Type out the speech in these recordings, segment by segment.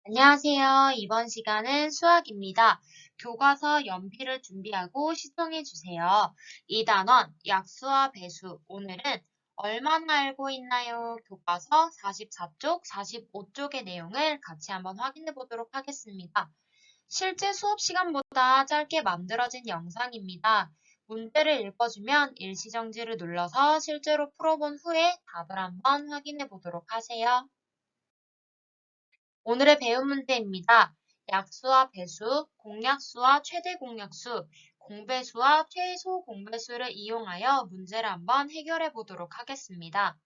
안녕하세요. 이번 시간은 수학입니다. 교과서 연필을 준비하고 시청해 주세요. 2단원 약수와 배수. 오늘은 얼마나 알고 있나요? 교과서 44쪽, 45쪽의 내용을 같이 한번 확인해 보도록 하겠습니다. 실제 수업 시간보다 짧게 만들어진 영상입니다. 문제를 읽어주면 일시정지를 눌러서 실제로 풀어본 후에 답을 한번 확인해 보도록 하세요. 오늘의 배운 문제입니다. 약수와 배수, 공약수와 최대 공약수, 공배수와 최소 공배수를 이용하여 문제를 한번 해결해 보도록 하겠습니다.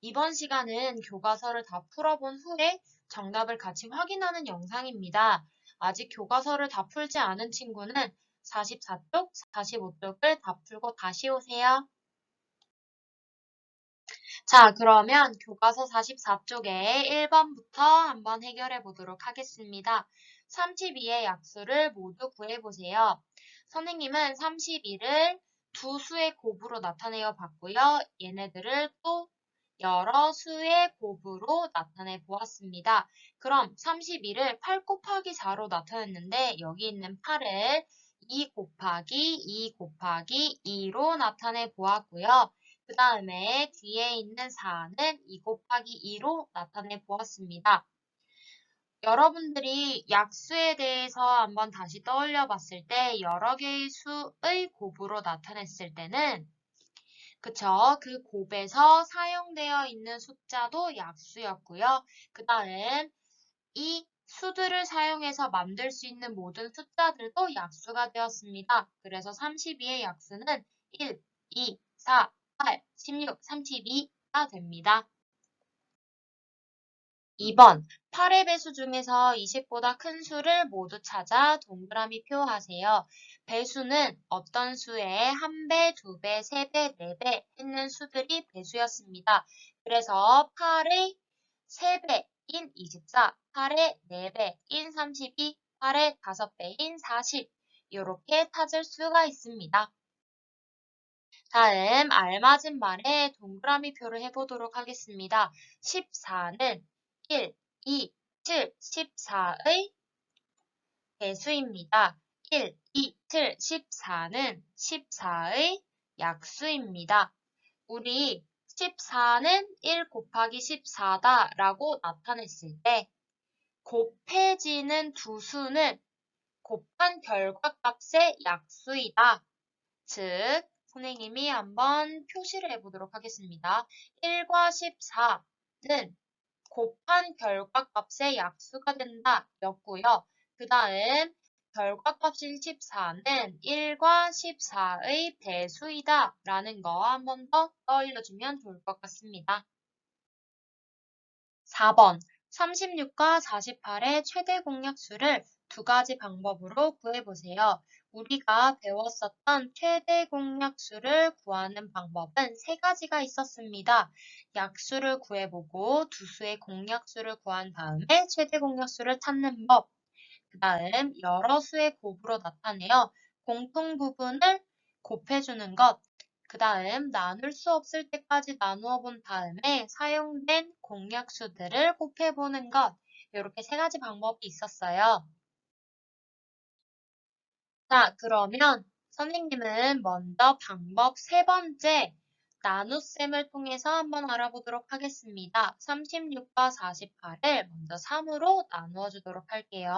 이번 시간은 교과서를 다 풀어본 후에 정답을 같이 확인하는 영상입니다. 아직 교과서를 다 풀지 않은 친구는 44쪽, 45쪽을 다 풀고 다시 오세요. 자, 그러면 교과서 44쪽에 1번부터 한번 해결해 보도록 하겠습니다. 32의 약수를 모두 구해보세요. 선생님은 32를 두 수의 곱으로 나타내어 봤고요. 얘네들을 또 여러 수의 곱으로 나타내 보았습니다. 그럼 32를 8 곱하기 4로 나타냈는데 여기 있는 8을 2 곱하기 2 곱하기 2로 나타내 보았고요. 그 다음에 뒤에 있는 4는 2 곱하기 2로 나타내 보았습니다. 여러분들이 약수에 대해서 한번 다시 떠올려 봤을 때 여러 개의 수의 곱으로 나타냈을 때는 그쵸? 그 곱에서 사용되어 있는 숫자도 약수였고요. 그 다음 이 수들을 사용해서 만들 수 있는 모든 숫자들도 약수가 되었습니다. 그래서 32의 약수는 1, 2, 4, 8, 16, 32가 됩니다. 2번, 8의 배수 중에서 20보다 큰 수를 모두 찾아 동그라미 표하세요. 배수는 어떤 수의 1배, 2배, 3배, 4배 했는 수들이 배수였습니다. 그래서 8의 3배인 24, 8의 4배인 32, 8의 5배인 40 이렇게 찾을 수가 있습니다. 다음 알맞은 말에 동그라미 표를 해보도록 하겠습니다. 14는 1, 2, 7, 14의 배수입니다. 1, 2, 7, 14는 14의 약수입니다. 우리 14는 1 곱하기 14다 라고 나타냈을 때 곱해지는 두 수는 곱한 결과값의 약수이다. 즉, 선생님이 한번 표시를 해보도록 하겠습니다. 1과 14는 곱한 결과값의 약수가 된다 였고요. 그 다음 결과값인 14는 1과 14의 배수이다 라는 거 한 번 더 떠올려주면 좋을 것 같습니다. 4번 36과 48의 최대 공약수를 두 가지 방법으로 구해보세요. 우리가 배웠었던 최대 공약수를 구하는 방법은 세 가지가 있었습니다. 약수를 구해보고 두 수의 공약수를 구한 다음에 최대 공약수를 찾는 법. 그 다음 여러 수의 곱으로 나타내어 공통 부분을 곱해주는 것. 그 다음 나눌 수 없을 때까지 나누어 본 다음에 사용된 공약수들을 곱해보는 것. 이렇게 세 가지 방법이 있었어요. 자, 그러면 선생님은 먼저 방법 세 번째 나눗셈을 통해서 한번 알아보도록 하겠습니다. 36과 48을 먼저 3으로 나누어 주도록 할게요.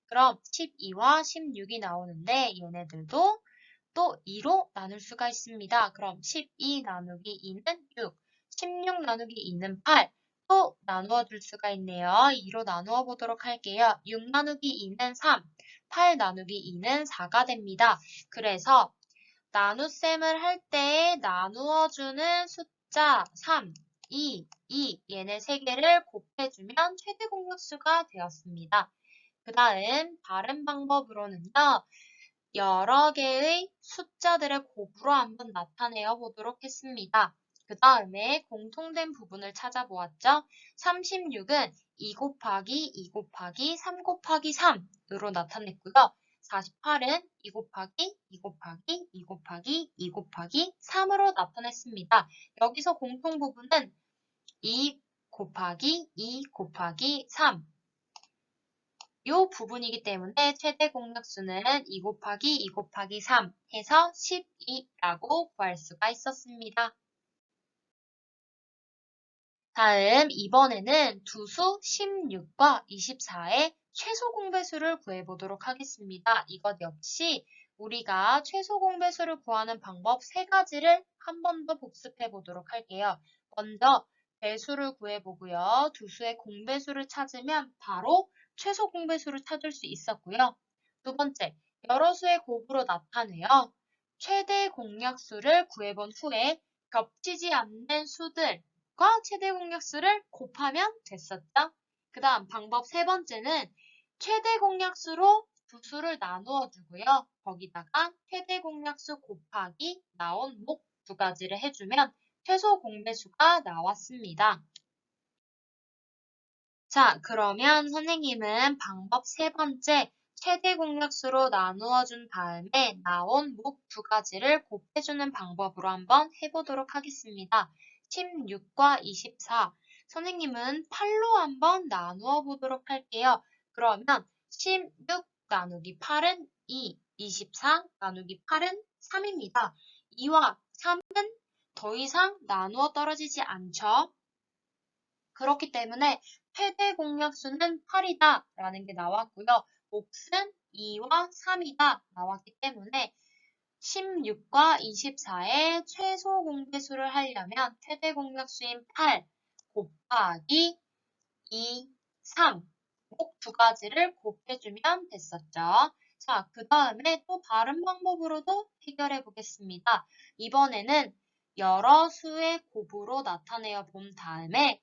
그럼 12와 16이 나오는데 얘네들도 또 2로 나눌 수가 있습니다. 그럼 12 나누기 2는 6, 16 나누기 2는 8. 또 나누어 줄 수가 있네요. 2로 나누어 보도록 할게요. 6 나누기 2는 3, 8 나누기 2는 4가 됩니다. 그래서 나눗셈을 할 때 나누어주는 숫자 3, 2 얘네 세 개를 곱해주면 최대 공약수가 되었습니다. 그 다음 다른 방법으로는요. 여러 개의 숫자들의 곱으로 한번 나타내어 보도록 했습니다. 그 다음에 공통된 부분을 찾아보았죠. 36은 2 곱하기 2 곱하기 3 곱하기 3으로 나타냈고요. 48은 2 곱하기 2 곱하기 2 곱하기 2 곱하기 3으로 나타냈습니다. 여기서 공통 부분은 2 곱하기 2 곱하기 3 이 부분이기 때문에 최대 공약수는 2 곱하기 2 곱하기 3 해서 12라고 구할 수가 있었습니다. 다음 이번에는 두수 16과 24의 최소 공배수를 구해보도록 하겠습니다. 이것 역시 우리가 최소 공배수를 구하는 방법 3가지를 한 번 더 복습해 보도록 할게요. 먼저 배수를 구해보고요. 두수의 공배수를 찾으면 바로 최소 공배수를 찾을 수 있었고요. 두 번째, 여러 수의 곱으로 나타내어 최대 공약수를 구해본 후에 겹치지 않는 수들 과 최대 공약수를 곱하면 됐었죠. 그 다음 방법 3번째는 최대 공약수로 두 수를 나누어 주고요. 거기다가 최대 공약수 곱하기 나온 목 2가지를 해주면 최소 공배수가 나왔습니다. 자, 그러면 선생님은 방법 3번째 최대 공약수로 나누어 준 다음에 나온 목 2가지를 곱해주는 방법으로 한번 해보도록 하겠습니다. 16과 24. 선생님은 8로 한번 나누어 보도록 할게요. 그러면 16 나누기 8은 2, 24 나누기 8은 3입니다. 2와 3은 더 이상 나누어 떨어지지 않죠. 그렇기 때문에 최대 공약수는 8이다 라는 게 나왔고요. 몫은 2와 3이다 나왔기 때문에 16과 24의 최소 공배수를 하려면 최대 공약수인 8 곱하기 2, 3, 꼭 2가지를 곱해주면 됐었죠. 자, 그 다음에 또 다른 방법으로도 해결해 보겠습니다. 이번에는 여러 수의 곱으로 나타내어 본 다음에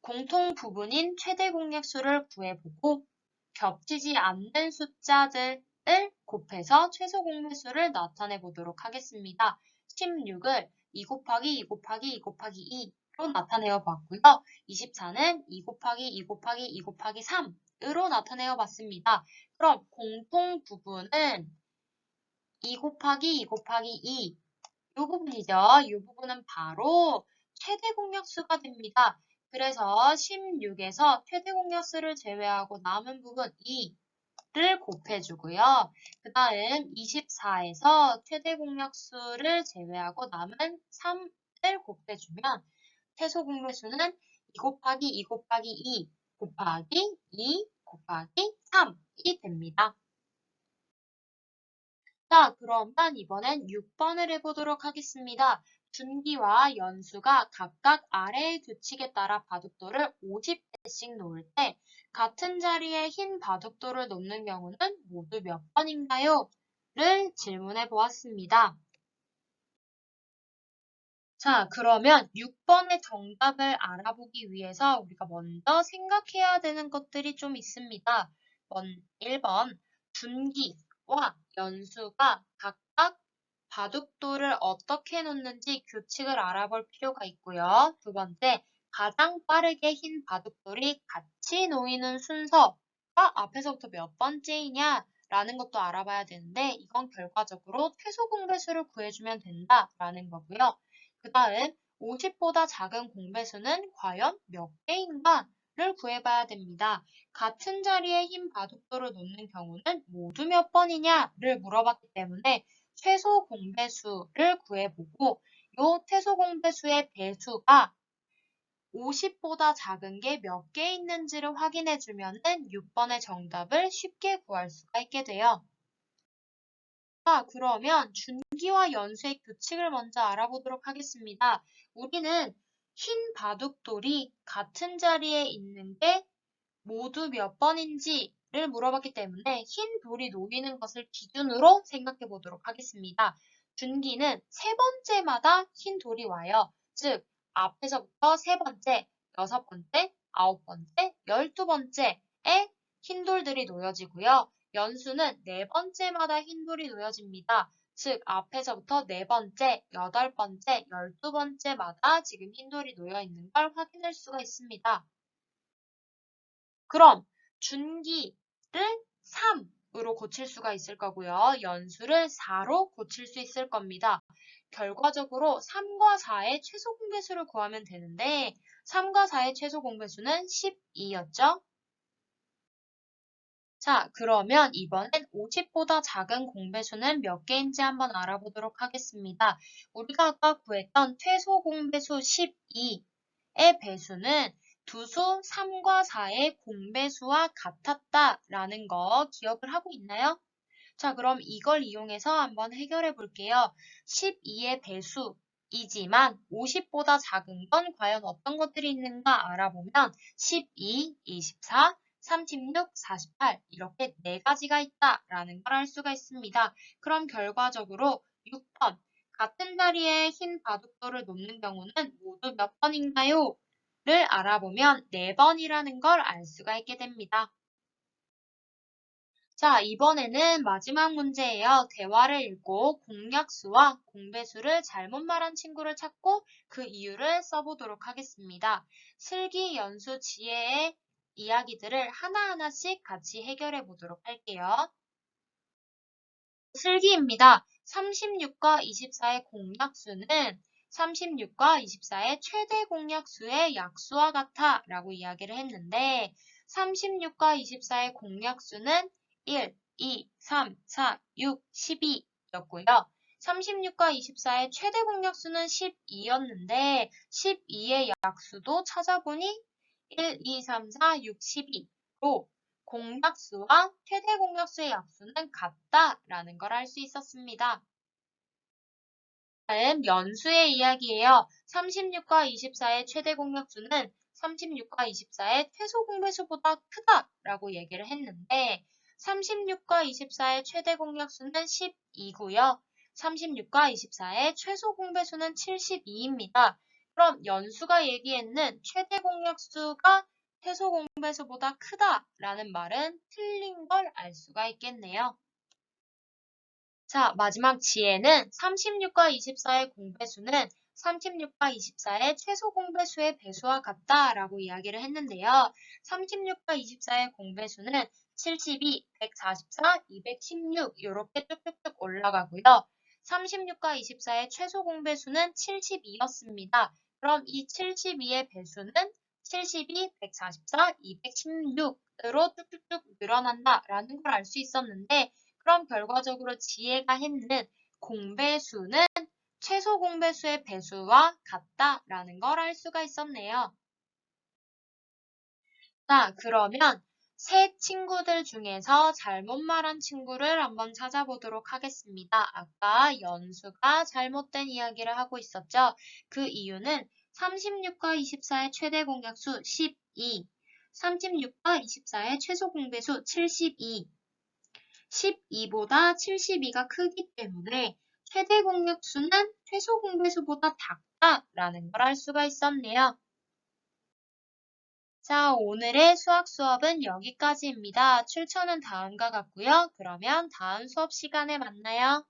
공통 부분인 최대 공약수를 구해보고 겹치지 않는 숫자들을 곱해서 최소 공배수를 나타내 보도록 하겠습니다. 16을 2 곱하기 2 곱하기 2 곱하기 2로 나타내어 봤고요. 24는 2 곱하기 2 곱하기 2 곱하기 3으로 나타내어 봤습니다. 그럼 공통 부분은 2 곱하기 2 곱하기 2, 이 부분이죠. 이 부분은 바로 최대 공약수가 됩니다. 그래서 16에서 최대 공약수를 제외하고 남은 부분 2를 곱해주고요. 그 다음 24에서 최대 공약수를 제외하고 남은 3을 곱해주면 최소 공배수는 2 곱하기 2 곱하기 2 곱하기 2 곱하기 3이 됩니다. 자, 그러면 이번엔 6번을 해보도록 하겠습니다. 준기와 연수가 각각 아래의 규칙에 따라 바둑돌을 50대씩 놓을 때 같은 자리에 흰 바둑돌을 놓는 경우는 모두 몇 번인가요? 를 질문해 보았습니다. 자, 그러면 6번의 정답을 알아보기 위해서 우리가 먼저 생각해야 되는 것들이 좀 있습니다. 1번, 준기와 연수가 각각 바둑돌을 어떻게 놓는지 규칙을 알아볼 필요가 있고요. 두 번째, 가장 빠르게 흰 바둑돌이 같이 놓이는 순서가 앞에서부터 몇 번째이냐 라는 것도 알아봐야 되는데 이건 결과적으로 최소 공배수를 구해주면 된다라는 거고요. 그 다음 50보다 작은 공배수는 과연 몇 개인가를 구해봐야 됩니다. 같은 자리에 흰 바둑돌을 놓는 경우는 모두 몇 번이냐를 물어봤기 때문에 최소 공배수를 구해보고 이 최소 공배수의 배수가 50보다 작은 게 몇 개 있는지를 확인해주면 6번의 정답을 쉽게 구할 수가 있게 돼요. 자, 그러면 준기와 연수의 규칙을 먼저 알아보도록 하겠습니다. 우리는 흰 바둑돌이 같은 자리에 있는 게 모두 몇 번인지를 물어봤기 때문에 흰 돌이 놓이는 것을 기준으로 생각해 보도록 하겠습니다. 준기는 세 번째마다 흰 돌이 와요. 즉, 앞에서부터 세 번째, 6번째, 9번째, 12번째에 흰 돌들이 놓여지고요. 연수는 네 번째마다 흰 돌이 놓여집니다. 즉, 앞에서부터 네 번째, 8번째, 12번째마다 지금 흰 돌이 놓여 있는 걸 확인할 수가 있습니다. 그럼 준기를 3으로 고칠 수가 있을 거고요. 연수를 4로 고칠 수 있을 겁니다. 결과적으로 3과 4의 최소 공배수를 구하면 되는데 3과 4의 최소 공배수는 12였죠. 자, 그러면 이번엔 50보다 작은 공배수는 몇 개인지 한번 알아보도록 하겠습니다. 우리가 아까 구했던 최소 공배수 12의 배수는 두수 3과 4의 공배수와 같았다라는 거 기억을 하고 있나요? 자, 그럼 이걸 이용해서 한번 해결해 볼게요. 12의 배수이지만 50보다 작은 건 과연 어떤 것들이 있는가 알아보면 12, 24, 36, 48 이렇게 네 가지가 있다라는 걸 알 수가 있습니다. 그럼 결과적으로 6번 같은 자리에 흰 바둑돌을 놓는 경우는 모두 몇 번인가요? 를 알아보면 4번이라는 걸 알 수가 있게 됩니다. 자, 이번에는 마지막 문제예요. 대화를 읽고 공약수와 공배수를 잘못 말한 친구를 찾고 그 이유를 써보도록 하겠습니다. 슬기, 연수, 지혜의 이야기들을 하나하나씩 같이 해결해 보도록 할게요. 슬기입니다. 36과 24의 공약수는 36과 24의 최대 공약수의 약수와 같아 라고 이야기를 했는데 36과 24의 공약수는 1, 2, 3, 4, 6, 12 였고요. 36과 24의 최대 공약수는 12였는데 12의 약수도 찾아보니 1, 2, 3, 4, 6, 12로 공약수와 최대 공약수의 약수는 같다라는 걸 알 수 있었습니다. 다음 연수의 이야기예요. 36과 24의 최대 공약수는 36과 24의 최소 공배수보다 크다라고 얘기를 했는데 36과 24의 최대 공약수는 12고요. 36과 24의 최소 공배수는 72입니다. 그럼 연수가 얘기했는 최대 공약수가 최소 공배수보다 크다라는 말은 틀린 걸 알 수가 있겠네요. 자, 마지막 지혜는 36과 24의 공배수는 36과 24의 최소 공배수의 배수와 같다라고 이야기를 했는데요. 36과 24의 공배수는 72, 144, 216 이렇게 쭉쭉쭉 올라가고요. 36과 24의 최소 공배수는 72였습니다. 그럼 이 72의 배수는 72, 144, 216으로 쭉쭉쭉 늘어난다라는 걸 알 수 있었는데 그럼 결과적으로 지혜가 했는 공배수는 최소 공배수의 배수와 같다라는 걸 알 수가 있었네요. 자, 그러면 세 친구들 중에서 잘못 말한 친구를 한번 찾아보도록 하겠습니다. 아까 연수가 잘못된 이야기를 하고 있었죠. 그 이유는 36과 24의 최대 공약수 12, 36과 24의 최소 공배수 72, 12보다 72가 크기 때문에 최대 공약수는 최소 공배수보다 작다라는 걸 알 수가 있었네요. 자, 오늘의 수학 수업은 여기까지입니다. 출처는 다음과 같고요. 그러면 다음 수업 시간에 만나요.